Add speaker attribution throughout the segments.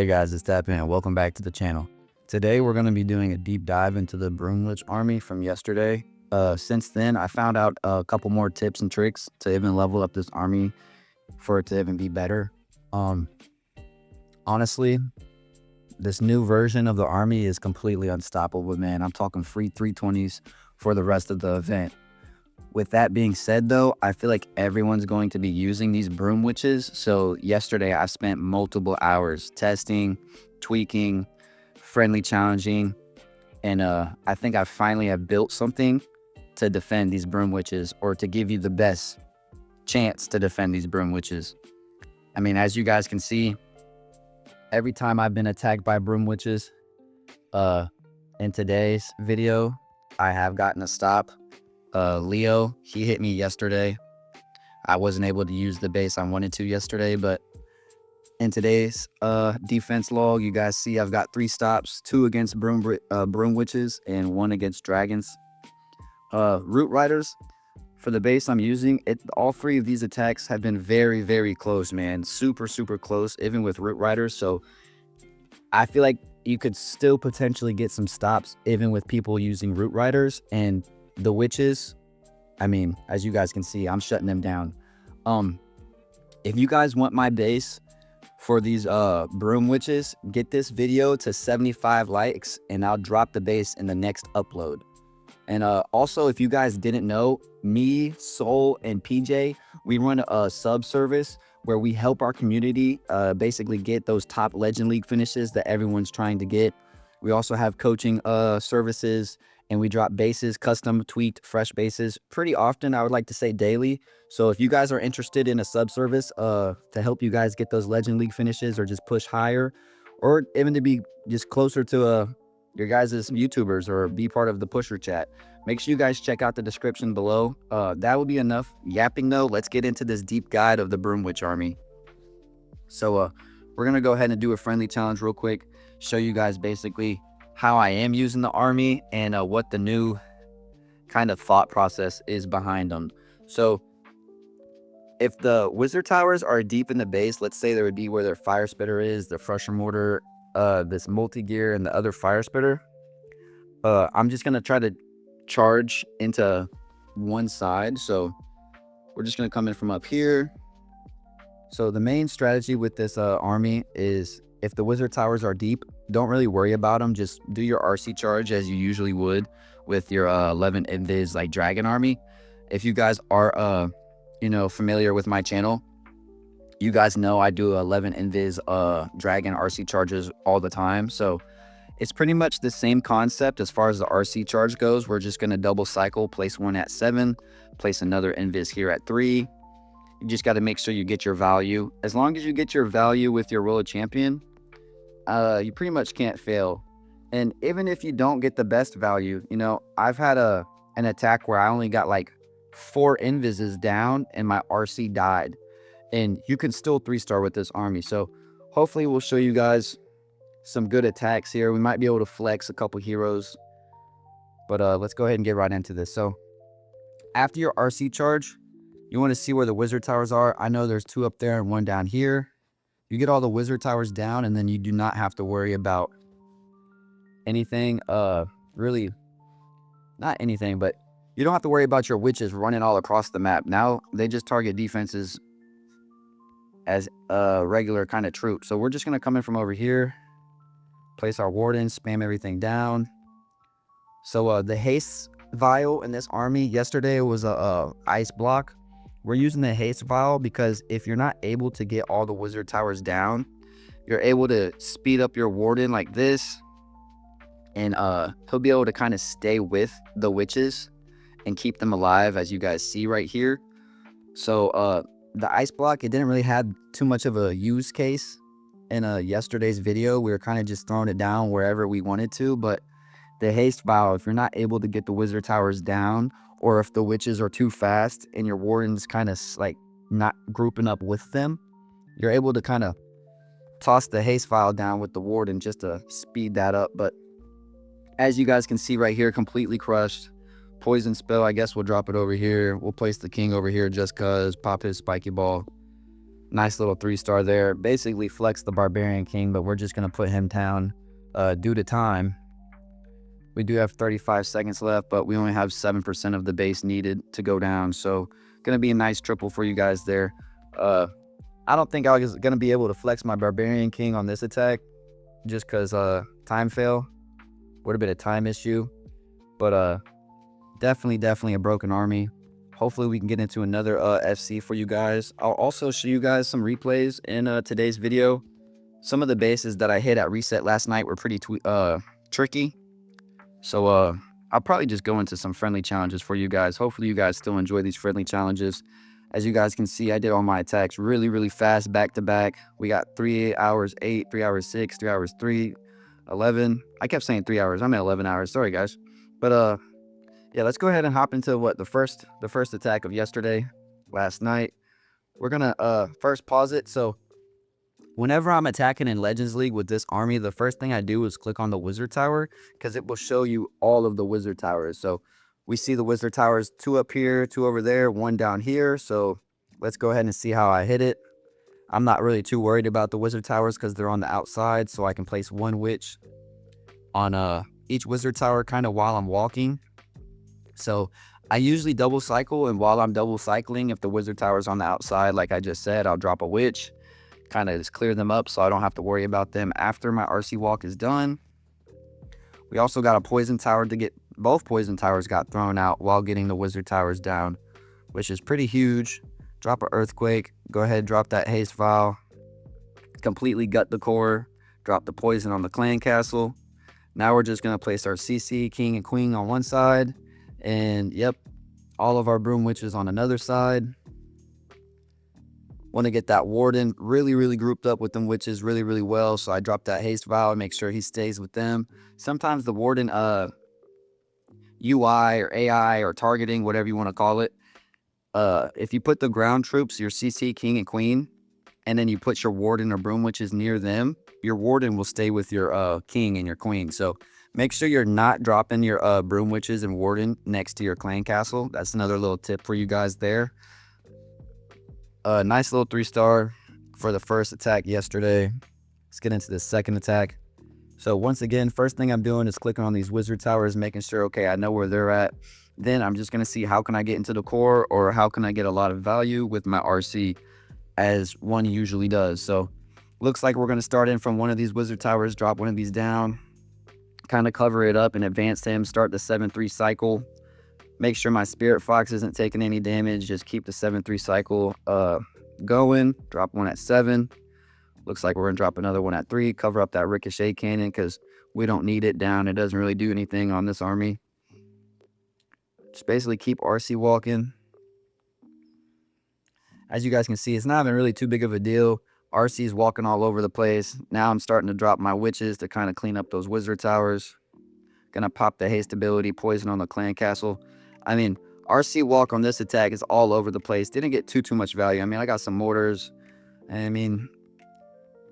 Speaker 1: Hey guys, it's Tap In. Welcome back to the channel. Today we're going to be doing a deep dive into the Broom army from yesterday. Since then, I found out a couple more tips and tricks to even level up this army for it to even be better. Honestly, this new version of the army is completely unstoppable, man. I'm talking free 320s for the rest of the event. With that being said, though, I feel like everyone's going to be using these broom witches. So yesterday I spent multiple hours testing, tweaking, friendly challenging, and I think I finally have built something to defend these broom witches, or to give you the best chance to defend these broom witches. I mean, as you guys can see, every time I've been attacked by broom witches, in today's video, I have gotten a stop. Leo, he hit me yesterday. I wasn't able to use the base I wanted to yesterday, but in today's defense log, you guys see I've got 3 stops, 2 against broom witches and 1 against dragons. Root riders, for the base I'm using, all 3 of these attacks have been very, very close, man. Super close, even with root riders. So I feel like you could still potentially get some stops even with people using root riders. And the witches, I mean, as you guys can see, I'm shutting them down. If you guys want my base for these broom witches, get this video to 75 likes and I'll drop the base in the next upload. And also, if you guys didn't know, me, Soul, and PJ, we run a sub service where we help our community basically get those top Legend League finishes that everyone's trying to get. We also have coaching services, and we drop bases, custom, tweaked, fresh bases pretty often. I would like to say daily. So if you guys are interested in a sub service to help you guys get those Legend League finishes, or just push higher, or even to be just closer to your guys' YouTubers, or be part of the pusher chat, make sure you guys check out the description below. That will be enough yapping though. Let's get into this deep guide of the Broom Witch army. So we're gonna go ahead and do a friendly challenge real quick, show you guys basically how I am using the army and what the new kind of thought process is behind them. So if the wizard towers are deep in the base, let's say there would be where their fire spitter is, the Fresher Mortar, this multi-gear, and the other fire spitter, I'm just gonna try to charge into one side. So we're just gonna come in from up here. So the main strategy with this army is, if the wizard towers are deep, don't really worry about them. Just do your RC charge as you usually would with your 11 invis like dragon army. If you guys are familiar with my channel, you guys know I do 11 invis dragon RC charges all the time. So it's pretty much the same concept as far as the RC charge goes. We're just going to double cycle, place one at 7, place another invis here at 3. You just got to make sure you get your value. As long as you get your value with your World Champion, you pretty much can't fail. And even if you don't get the best value, I've had an attack where I only got like 4 invises down and my RC died. And you can still 3-star with this army. So hopefully we'll show you guys some good attacks here. We might be able to flex a couple heroes. But let's go ahead and get right into this. So after your RC charge, you want to see where the wizard towers are. I know there's 2 up there and 1 down here. You get all the wizard towers down, and then you do not have to worry about anything. Really, not anything, but you don't have to worry about your witches running all across the map. Now they just target defenses as a regular kind of troop. So we're just going to come in from over here, place our wardens, spam everything down. So the haste vial in this army yesterday was a ice block. We're using the haste vial because if you're not able to get all the wizard towers down, you're able to speed up your warden like this, and he'll be able to kind of stay with the witches and keep them alive, as you guys see right here. So the ice block, it didn't really have too much of a use case in yesterday's video. We were kind of just throwing it down wherever we wanted to. But the haste vial, if you're not able to get the wizard towers down, or if the witches are too fast and your warden's kind of like not grouping up with them, you're able to kind of toss the haste vial down with the warden just to speed that up. But as you guys can see right here, completely crushed. Poison spell, I guess we'll drop it over here. We'll place the king over here just cause, pop his spiky ball. Nice little 3-star there. Basically flex the Barbarian King, but we're just going to put him down due to time. We do have 35 seconds left, but we only have 7% of the base needed to go down. So going to be a nice triple for you guys there. I don't think I was going to be able to flex my Barbarian King on this attack just because time fail. Would have been a time issue. But definitely a broken army. Hopefully we can get into another FC for you guys. I'll also show you guys some replays in today's video. Some of the bases that I hit at reset last night were pretty tricky. So I'll probably just go into some friendly challenges for you guys. Hopefully you guys still enjoy these friendly challenges. As you guys can see, I did all my attacks really fast back to back. We got 3 hours 8, 3 hours 6, 3 hours 3, 11. I kept saying 3 hours. I'm at 11 hours. Sorry guys. But yeah, let's go ahead and hop into what the first attack of yesterday, last night. We're gonna first pause it. So whenever I'm attacking in Legends League with this army, the first thing I do is click on the Wizard Tower because it will show you all of the Wizard Towers. So we see the Wizard Towers, 2 up here, 2 over there, 1 down here. So let's go ahead and see how I hit it. I'm not really too worried about the Wizard Towers because they're on the outside, so I can place 1 witch on each Wizard Tower kind of while I'm walking. So I usually double cycle, and while I'm double cycling, if the Wizard Tower's on the outside, like I just said, I'll drop a witch, kind of just clear them up so I don't have to worry about them after my RC walk is done. We also got a poison tower to get, both poison towers got thrown out while getting the Wizard Towers down, which is pretty huge. Drop an earthquake, go ahead, drop that haste vial, completely gut the core, drop the poison on the clan castle. Now we're just going to place our CC, king and queen on one side, and yep, all of our broom witches on another side. Want to get that warden really grouped up with them witches really well, so I drop that haste vial and make sure he stays with them. Sometimes the warden UI or AI or targeting, whatever you want to call it, if you put the ground troops, your CC, king and queen, and then you put your warden or broom witches near them, your warden will stay with your king and your queen. So make sure you're not dropping your broom witches and warden next to your clan castle. That's another little tip for you guys there. Nice little 3-star for the first attack yesterday. Let's get into the second attack. So once again, first thing I'm doing is clicking on these wizard towers, making sure, okay, I know where they're at. Then I'm just going to see how can I get into the core, or how can I get a lot of value with my RC, as one usually does. So looks like we're going to start in from one of these wizard towers, drop one of these down, kind of cover it up and advance him, start the 7-3 cycle. Make sure my Spirit Fox isn't taking any damage. Just keep the 7-3 cycle going. Drop one at 7. Looks like we're going to drop another one at 3. Cover up that Ricochet Cannon because we don't need it down. It doesn't really do anything on this army. Just basically keep RC walking. As you guys can see, it's not even really too big of a deal. RC is walking all over the place. Now I'm starting to drop my witches to kind of clean up those wizard towers. Gonna pop the haste ability, poison on the clan castle. I mean, RC walk on this attack is all over the place. Didn't get too much value. I mean, I got some mortars. I mean,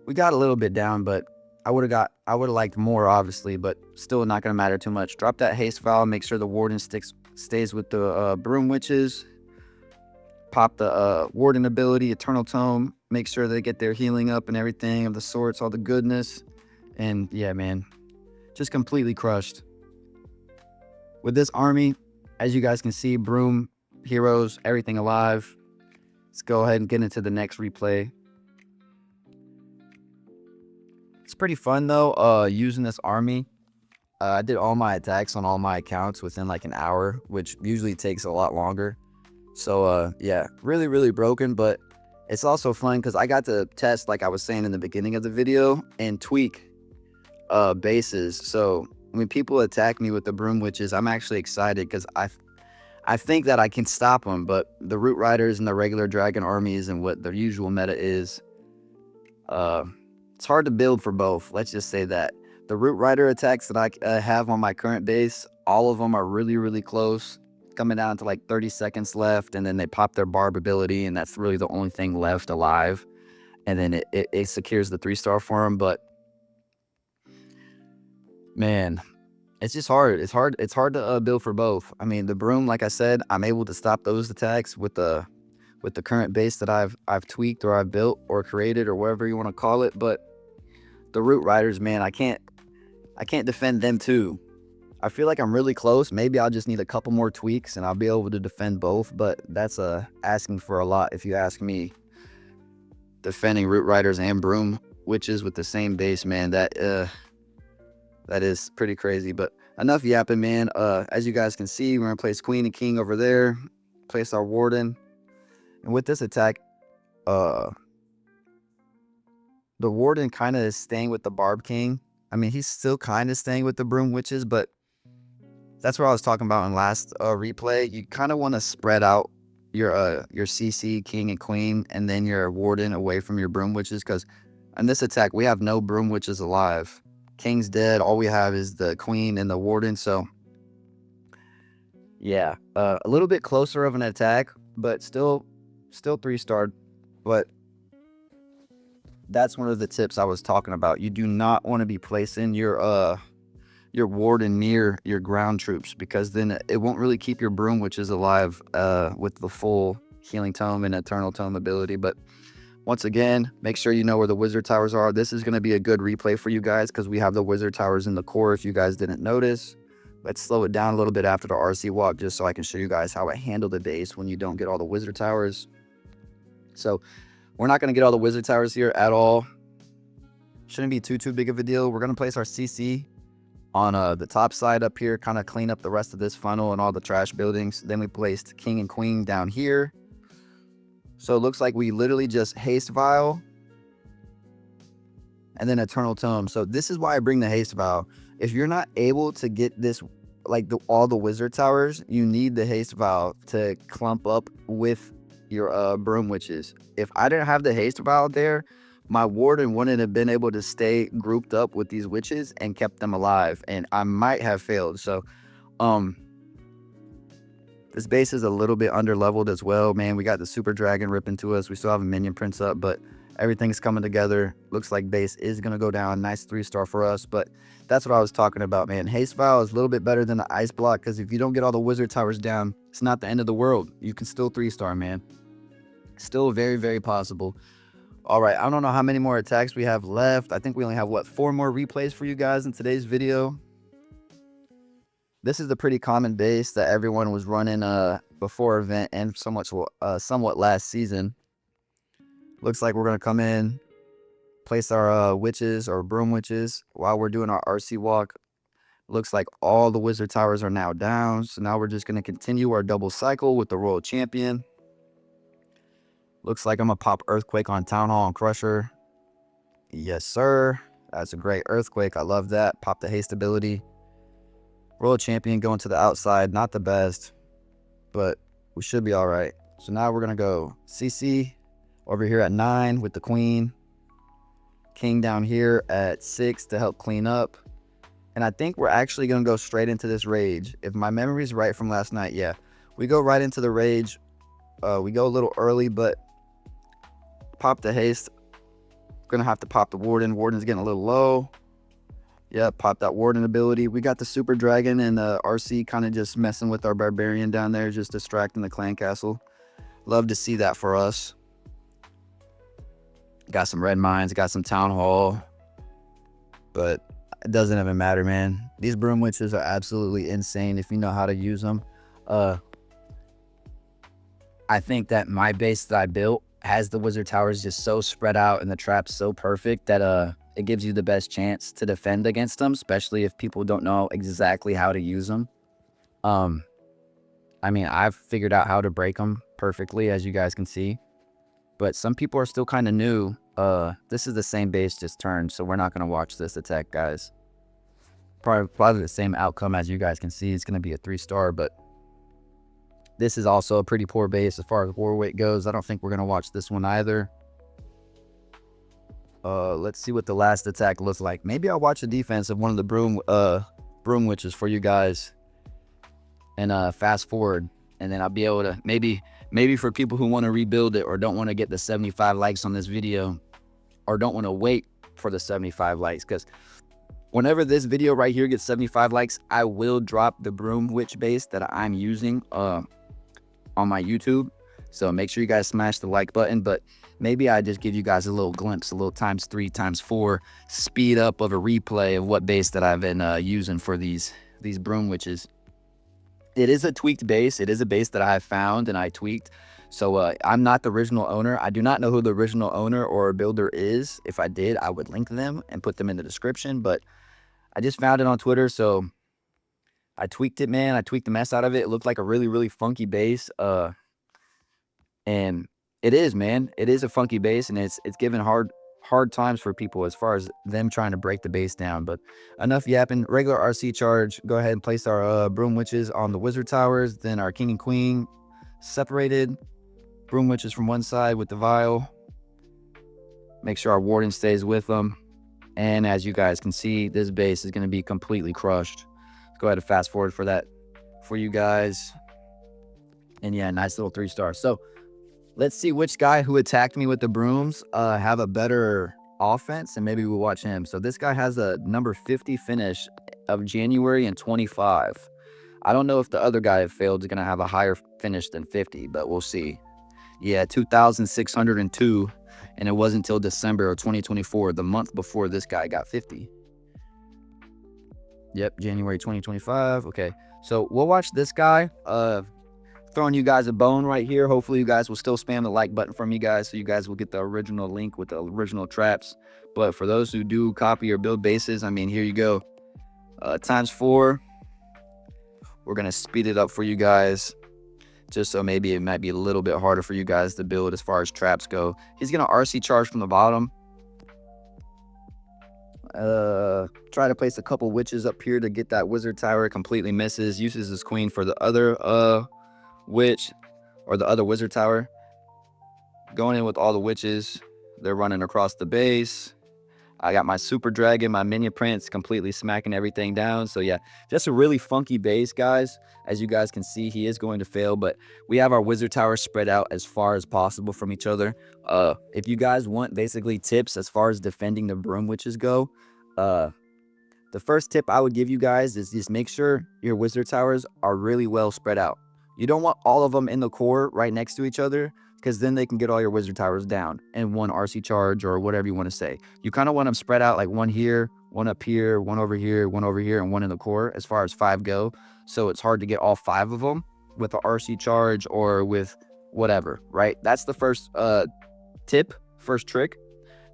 Speaker 1: we got a little bit down, but I would have liked more, obviously, but still not gonna matter too much. Drop that haste vial, make sure the warden stays with the broom witches. Pop the warden ability, eternal tome, make sure they get their healing up and everything of the sorts, all the goodness. And yeah, man, just completely crushed. With this army, as you guys can see, broom, heroes, everything alive. Let's go ahead and get into the next replay. It's pretty fun though, using this army. I did all my attacks on all my accounts within like an hour, which usually takes a lot longer. So yeah, really broken, but it's also fun because I got to test, like I was saying in the beginning of the video, and tweak bases. So when people attack me with the broom witches, I'm actually excited because I think that I can stop them, but the root riders and the regular dragon armies and what their usual meta is, it's hard to build for both. Let's just say that. The root rider attacks that I have on my current base, all of them are really close, coming down to like 30 seconds left, and then they pop their barb ability, and that's really the only thing left alive, and then it secures the 3-star for them. But man, it's just hard. It's hard to build for both. I mean, the broom, like I said, I'm able to stop those attacks with the with the current base that I've tweaked or I've built or created or whatever you want to call it. But the Root Riders, man, I can't defend them too. I feel like I'm really close. Maybe I'll just need a couple more tweaks and I'll be able to defend both, but that's asking for a lot if you ask me. Defending Root Riders and Broom Witches with the same base, man, that is pretty crazy. But enough yapping, man. As you guys can see, we're gonna place Queen and King over there, place our Warden, and with this attack, the Warden kind of is staying with the Barb King. I mean, he's still kind of staying with the Broom Witches, but that's what I was talking about in last replay. You kind of want to spread out your CC, King and Queen, and then your Warden away from your Broom Witches, because on this attack, we have no Broom Witches alive. King's dead. All we have is the Queen and the Warden. So, yeah, a little bit closer of an attack, but still 3-starred. But that's one of the tips I was talking about. You do not want to be placing your Warden near your ground troops, because then it won't really keep your Broom Witches alive with the full Healing Tome and Eternal Tome ability. But once again, make sure you know where the Wizard Towers are. This is going to be a good replay for you guys because we have the Wizard Towers in the core if you guys didn't notice. Let's slow it down a little bit after the RC walk just so I can show you guys how I handle the base when you don't get all the Wizard Towers. So we're not going to get all the Wizard Towers here at all. Shouldn't be too big of a deal. We're going to place our CC on the top side up here, kind of clean up the rest of this funnel and all the trash buildings. Then we placed King and Queen down here. So it looks like we literally just Haste Vial and then Eternal Tome. So this is why I bring the Haste Vial. If you're not able to get this, like all the Wizard Towers, you need the Haste Vial to clump up with your Broom Witches. If I didn't have the Haste Vial there, my Warden wouldn't have been able to stay grouped up with these witches and kept them alive, and I might have failed. So this base is a little bit under leveled as well, man. We got the Super Dragon ripping to us. We still have a Minion Prince up, but everything's coming together. Looks like base is gonna go down. Nice 3-star for us. But that's what I was talking about, man. Haste Vial is a little bit better than the Ice Block, because if you don't get all the Wizard Towers down, it's not the end of the world. You can still 3-star, man. Still very possible. All right, I don't know how many more attacks we have left. I think we only have, what, 4 more replays for you guys in today's video. This is the pretty common base that everyone was running before event and somewhat last season. Looks like we're going to come in, place our witches or Broom Witches while we're doing our RC walk. Looks like all the Wizard Towers are now down. So now we're just going to continue our double cycle with the Royal Champion. Looks like I'm going to pop Earthquake on Town Hall and Crusher. Yes, sir. That's a great Earthquake. I love that. Pop the haste ability. Royal Champion going to the outside. Not the best, but we should be all right. So now we're going to go CC over here at 9 with the Queen. King down here at 6 to help clean up. And I think we're actually going to go straight into this Rage. If my memory is right from last night, yeah. We go right into the Rage. We go a little early, but pop the haste. Gonna have to pop the Warden. Warden's getting a little low. Yeah, pop that Warden ability. We got the Super Dragon and the RC kind of just messing with our Barbarian down there, just distracting the Clan Castle. Love to see that for us. Got some Red Mines, got some Town Hall. But it doesn't even matter, man. These Broom Witches are absolutely insane if you know how to use them. I think that my base that I built has the Wizard Towers just so spread out and the traps so perfect that it gives you the best chance to defend against them, especially if people don't know exactly how to use them. I mean, I've figured out how to break them perfectly, as you guys can see. But some people are still kind of new. This is the same base, just turned, so we're not going to watch this attack, guys. Probably the same outcome as you guys can see. It's going to be a 3-star, but this is also a pretty poor base as far as war weight goes. I don't think we're going to watch this one either. Let's see what the last attack looks like. Maybe I'll watch the defense of one of the Broom Witches for you guys and fast forward. And then I'll be able to, maybe for people who want to rebuild it or don't want to get the 75 likes on this video or don't want to wait for the 75 likes, because whenever this video right here gets 75 likes, I will drop the Broom Witch base that I'm using on my YouTube. So make sure you guys smash the like button. But maybe I just give you guys a little glimpse, a little ×3, ×4 speed up of a replay of what base that I've been using for these broom witches. It is a tweaked base. It is a base that I have found and I tweaked. So I'm not the original owner. I do not know who the original owner or builder is. If I did, I would link them and put them in the description. But I just found it on Twitter, so I tweaked it, man. I tweaked the mess out of it. It looked like a really, really funky base. And it is, man. It is a funky base, and it's given hard times for people as far as them trying to break the base down. But enough yapping. Regular RC charge. Go ahead and place our broom witches on the wizard towers. Then our king and queen separated. Broom witches from one side with the vial. Make sure our warden stays with them. And as you guys can see, this base is going to be completely crushed. Let's go ahead and fast forward for that for you guys. And yeah, nice little 3-star. So let's see which guy who attacked me with the brooms have a better offense, and maybe we'll watch him. So this guy has a number 50 finish of January in 25. I don't know if the other guy that failed is going to have a higher finish than 50, but we'll see. Yeah, 2,602, and it wasn't until December of 2024, the month before this guy got 50. Yep, January 2025. Okay, so we'll watch this guy. Throwing you guys a bone right here. Hopefully you guys will still spam the like button from you guys, so you guys will get the original link with the original traps. But for those who do copy or build bases, I mean, here you go. ×4. We're gonna speed it up for you guys, just so maybe it might be a little bit harder for you guys to build as far as traps go. He's gonna RC charge from the bottom. Try to place a couple witches up here to get that wizard tower. Completely misses. Uses his queen for the other witch or the other wizard tower. Going in with all the witches. They're running across the base. I got my super dragon, my minion prince, completely smacking everything down. So yeah, just a really funky base, guys. As you guys can see, he is going to fail, but we have our wizard tower spread out as far as possible from each other. If you guys want basically tips as far as defending the broom witches go, the first tip I would give you guys is just make sure your wizard towers are really well spread out. You don't want all of them in the core right next to each other, because then they can get all your wizard towers down in one RC charge or whatever you want to say. You kind of want them spread out, like one here, one up here, one over here, and one in the core as far as 5 go. So it's hard to get all 5 of them with an RC charge or with whatever, right? That's the first tip, first trick.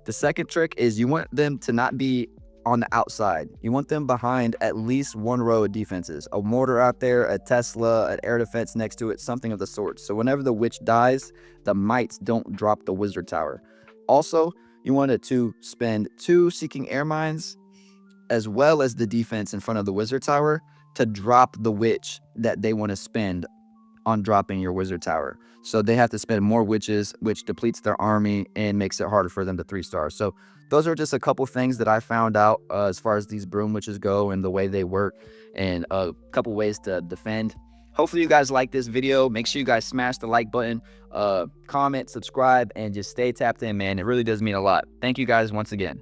Speaker 1: The second trick is you want them to not be on the outside. You want them behind at least one row of defenses. A mortar out there, a Tesla, an air defense next to it, something of the sort. So whenever the witch dies, the mites don't drop the wizard tower. Also, you wanted to spend 2 seeking air mines as well as the defense in front of the wizard tower to drop the witch that they want to spend on dropping your wizard tower. So they have to spend more witches, which depletes their army and makes it harder for them to 3-star. So those are just a couple things that I found out as far as these broom witches go and the way they work, and a couple ways to defend. Hopefully you guys like this video. Make sure you guys smash the like button, comment, subscribe, and just stay tapped in, man. It really does mean a lot. Thank you guys once again.